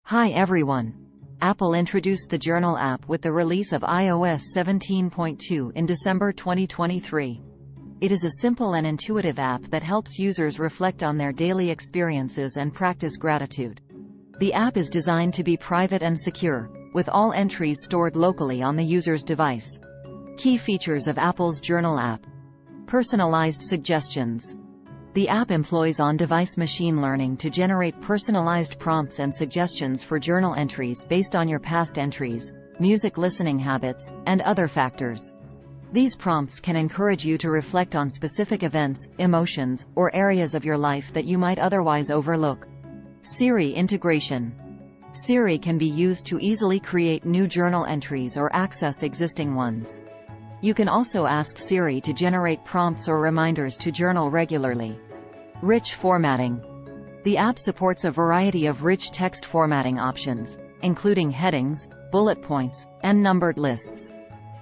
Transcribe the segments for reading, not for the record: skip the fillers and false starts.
Hi everyone! Apple introduced the Journal app with the release of iOS 17.2 in December 2023. It is a simple and intuitive app that helps users reflect on their daily experiences and practice gratitude. The app is designed to be private and secure, with all entries stored locally on the user's device. Key features of Apple's Journal app. Personalized suggestions. The app employs on-device machine learning to generate personalized prompts and suggestions for journal entries based on your past entries, music listening habits, and other factors. These prompts can encourage you to reflect on specific events, emotions, or areas of your life that you might otherwise overlook. Siri integration. Siri can be used to easily create new journal entries or access existing ones. You can also ask Siri to generate prompts or reminders to journal regularly. Rich formatting. The app supports a variety of rich text formatting options, including headings, bullet points, and numbered lists.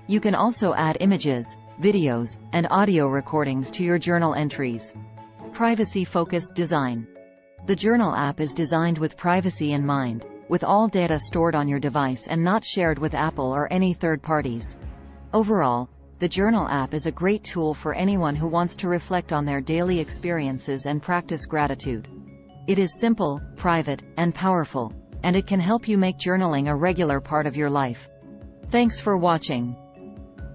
You can also add images, videos, and audio recordings to your journal entries. Privacy-focused design. The Journal app is designed with privacy in mind, with all data stored on your device and not shared with Apple or any third parties. Overall, the Journal app is a great tool for anyone who wants to reflect on their daily experiences and practice gratitude. It is simple, private, and powerful, and it can help you make journaling a regular part of your life. Thanks for watching.